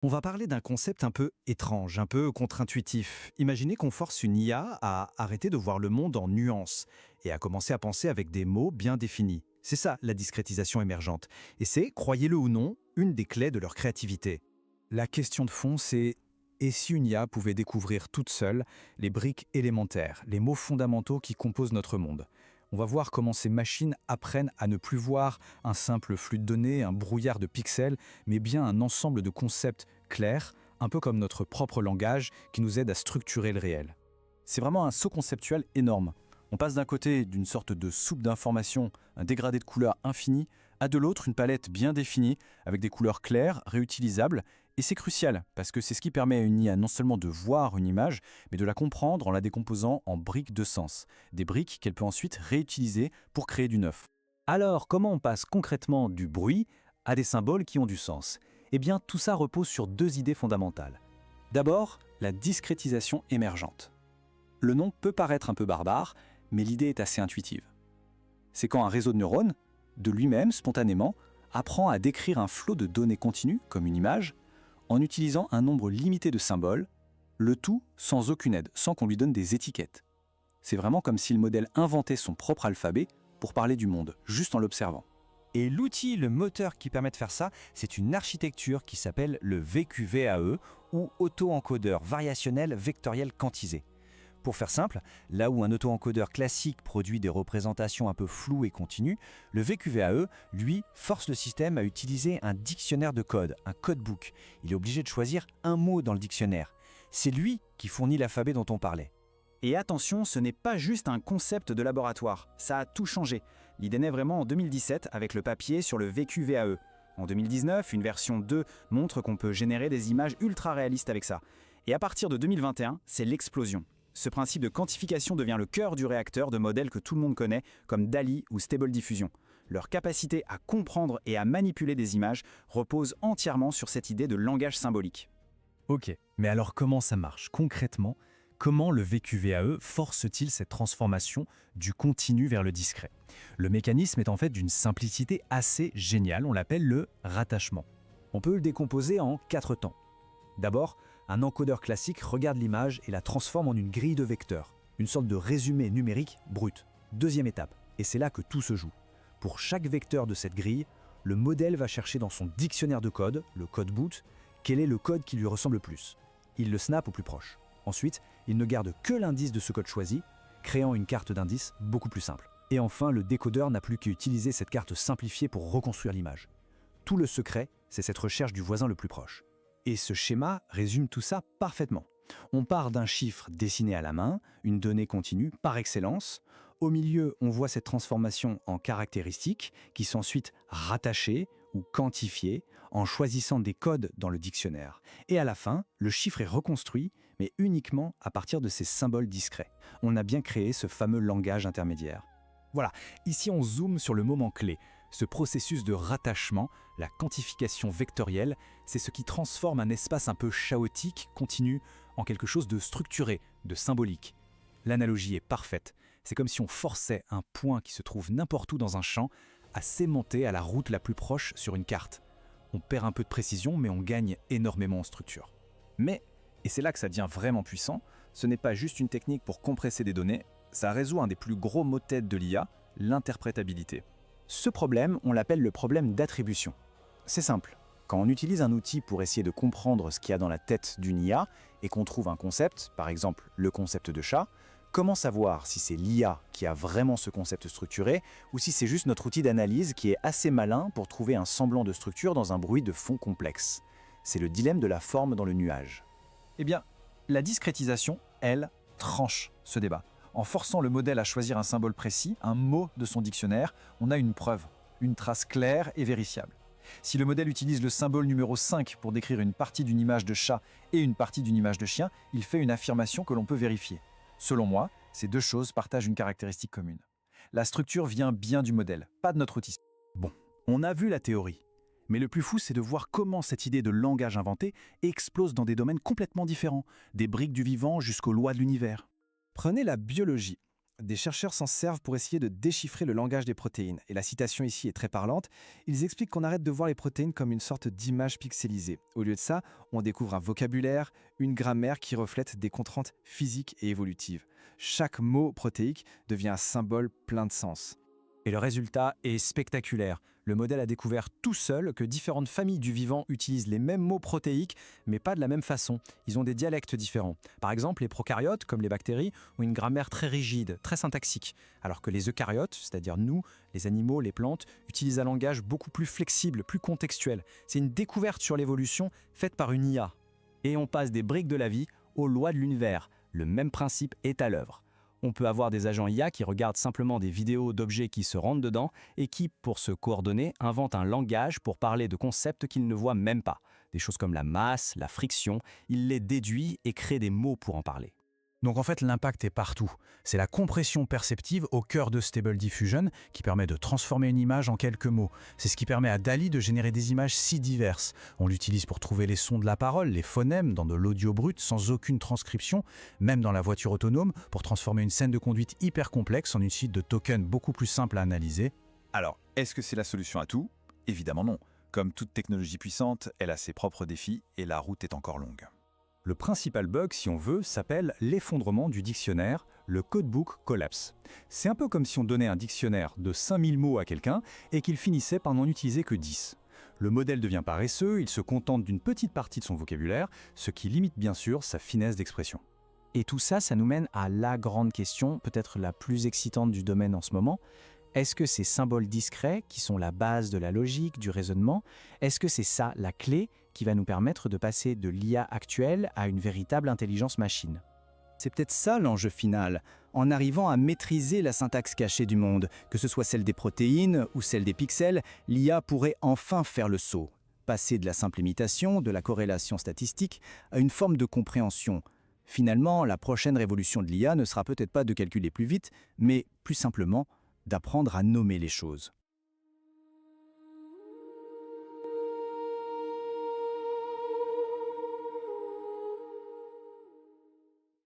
On va parler d'un concept un peu étrange, un peu contre-intuitif. Imaginez qu'on force une IA à arrêter de voir le monde en nuances et à commencer à penser avec des mots bien définis. C'est ça la discrétisation émergente. Et c'est, croyez-le ou non, une des clés de leur créativité. La question de fond, c'est et si une IA pouvait découvrir toute seule les briques élémentaires, les mots fondamentaux qui composent notre monde? On va voir comment ces machines apprennent à ne plus voir un simple flux de données, un brouillard de pixels, mais bien un ensemble de concepts clairs, un peu comme notre propre langage qui nous aide à structurer le réel. C'est vraiment un saut conceptuel énorme. On passe d'un côté d'une sorte de soupe d'informations, un dégradé de couleurs infini, à de l'autre une palette bien définie, avec des couleurs claires, réutilisables, et c'est crucial, parce que c'est ce qui permet à une IA non seulement de voir une image, mais de la comprendre en la décomposant en briques de sens, des briques qu'elle peut ensuite réutiliser pour créer du neuf. Alors, comment on passe concrètement du bruit à des symboles qui ont du sens? Eh bien, tout ça repose sur deux idées fondamentales. D'abord, la discrétisation émergente. Le nom peut paraître un peu barbare, mais l'idée est assez intuitive. C'est quand un réseau de neurones, de lui-même, spontanément, apprend à décrire un flot de données continues, comme une image, en utilisant un nombre limité de symboles, le tout sans aucune aide, sans qu'on lui donne des étiquettes. C'est vraiment comme si le modèle inventait son propre alphabet pour parler du monde, juste en l'observant. Et l'outil, le moteur qui permet de faire ça, c'est une architecture qui s'appelle le VQVAE ou auto-encodeur variationnel vectoriel quantisé. Pour faire simple, là où un auto-encodeur classique produit des représentations un peu floues et continues, le VQVAE, lui, force le système à utiliser un dictionnaire de code, un codebook. Il est obligé de choisir un mot dans le dictionnaire. C'est lui qui fournit l'alphabet dont on parlait. Et attention, ce n'est pas juste un concept de laboratoire, ça a tout changé. L'idée naît vraiment en 2017 avec le papier sur le VQVAE. En 2019, une version 2 montre qu'on peut générer des images ultra réalistes avec ça. Et à partir de 2021, c'est l'explosion. Ce principe de quantification devient le cœur du réacteur de modèles que tout le monde connaît, comme DALL-E ou Stable Diffusion. Leur capacité à comprendre et à manipuler des images repose entièrement sur cette idée de langage symbolique. Ok, mais alors comment ça marche concrètement? Comment le VQVAE force-t-il cette transformation du continu vers le discret? Le mécanisme est en fait d'une simplicité assez géniale, on l'appelle le rattachement. On peut le décomposer en 4 temps. D'abord, un encodeur classique regarde l'image et la transforme en une grille de vecteurs, une sorte de résumé numérique brut. Deuxième étape, et c'est là que tout se joue. Pour chaque vecteur de cette grille, le modèle va chercher dans son dictionnaire de code, le code boot, quel est le code qui lui ressemble le plus. Il le snap au plus proche. Ensuite, il ne garde que l'indice de ce code choisi, créant une carte d'indices beaucoup plus simple. Et enfin, le décodeur n'a plus qu'à utiliser cette carte simplifiée pour reconstruire l'image. Tout le secret, c'est cette recherche du voisin le plus proche. Et ce schéma résume tout ça parfaitement. On part d'un chiffre dessiné à la main, une donnée continue par excellence. Au milieu, on voit cette transformation en caractéristiques qui sont ensuite rattachées ou quantifiées en choisissant des codes dans le dictionnaire. Et à la fin, le chiffre est reconstruit, mais uniquement à partir de ces symboles discrets. On a bien créé ce fameux langage intermédiaire. Voilà, ici on zoome sur le moment clé. Ce processus de rattachement, la quantification vectorielle, c'est ce qui transforme un espace un peu chaotique, continu, en quelque chose de structuré, de symbolique. L'analogie est parfaite. C'est comme si on forçait un point qui se trouve n'importe où dans un champ à s'aimanter à la route la plus proche sur une carte. On perd un peu de précision, mais on gagne énormément en structure. Mais, et c'est là que ça devient vraiment puissant, ce n'est pas juste une technique pour compresser des données, ça résout un des plus gros maux-de-tête de l'IA, l'interprétabilité. Ce problème, on l'appelle le problème d'attribution. C'est simple. Quand on utilise un outil pour essayer de comprendre ce qu'il y a dans la tête d'une IA et qu'on trouve un concept, par exemple le concept de chat, comment savoir si c'est l'IA qui a vraiment ce concept structuré ou si c'est juste notre outil d'analyse qui est assez malin pour trouver un semblant de structure dans un bruit de fond complexe? C'est le dilemme de la forme dans le nuage. Eh bien, la discrétisation, elle, tranche ce débat. En forçant le modèle à choisir un symbole précis, un mot de son dictionnaire, on a une preuve, une trace claire et vérifiable. Si le modèle utilise le symbole numéro 5 pour décrire une partie d'une image de chat et une partie d'une image de chien, il fait une affirmation que l'on peut vérifier. Selon moi, ces deux choses partagent une caractéristique commune. La structure vient bien du modèle, pas de notre outil. Bon, on a vu la théorie. Mais le plus fou, c'est de voir comment cette idée de langage inventé explose dans des domaines complètement différents, des briques du vivant jusqu'aux lois de l'univers. Prenez la biologie. Des chercheurs s'en servent pour essayer de déchiffrer le langage des protéines. Et la citation ici est très parlante. Ils expliquent qu'on arrête de voir les protéines comme une sorte d'image pixelisée. Au lieu de ça, on découvre un vocabulaire, une grammaire qui reflète des contraintes physiques et évolutives. Chaque mot protéique devient un symbole plein de sens. Et le résultat est spectaculaire. Le modèle a découvert tout seul que différentes familles du vivant utilisent les mêmes mots protéiques, mais pas de la même façon. Ils ont des dialectes différents. Par exemple, les prokaryotes, comme les bactéries, ont une grammaire très rigide, très syntaxique, alors que les eucaryotes, c'est-à-dire nous, les animaux, les plantes, utilisent un langage beaucoup plus flexible, plus contextuel. C'est une découverte sur l'évolution faite par une IA. Et on passe des briques de la vie aux lois de l'univers. Le même principe est à l'œuvre. On peut avoir des agents IA qui regardent simplement des vidéos d'objets qui se rendent dedans et qui, pour se coordonner, inventent un langage pour parler de concepts qu'ils ne voient même pas. Des choses comme la masse, la friction, il les déduit et crée des mots pour en parler. Donc en fait, l'impact est partout. C'est la compression perceptive au cœur de Stable Diffusion qui permet de transformer une image en quelques mots. C'est ce qui permet à DALL-E de générer des images si diverses. On l'utilise pour trouver les sons de la parole, les phonèmes, dans de l'audio brut sans aucune transcription, même dans la voiture autonome, pour transformer une scène de conduite hyper complexe en une suite de tokens beaucoup plus simple à analyser. Alors, est-ce que c'est la solution à tout? Évidemment non. Comme toute technologie puissante, elle a ses propres défis et la route est encore longue. Le principal bug, si on veut, s'appelle l'effondrement du dictionnaire, le codebook collapse. C'est un peu comme si on donnait un dictionnaire de 5000 mots à quelqu'un et qu'il finissait par n'en utiliser que 10. Le modèle devient paresseux, il se contente d'une petite partie de son vocabulaire, ce qui limite bien sûr sa finesse d'expression. Et tout ça, ça nous mène à la grande question, peut-être la plus excitante du domaine en ce moment. Est-ce que ces symboles discrets, qui sont la base de la logique, du raisonnement, est-ce que c'est ça la clé qui va nous permettre de passer de l'IA actuelle à une véritable intelligence machine? C'est peut-être ça l'enjeu final. En arrivant à maîtriser la syntaxe cachée du monde, que ce soit celle des protéines ou celle des pixels, l'IA pourrait enfin faire le saut. Passer de la simple imitation, de la corrélation statistique, à une forme de compréhension. Finalement, la prochaine révolution de l'IA ne sera peut-être pas de calculer plus vite, mais plus simplement d'apprendre à nommer les choses.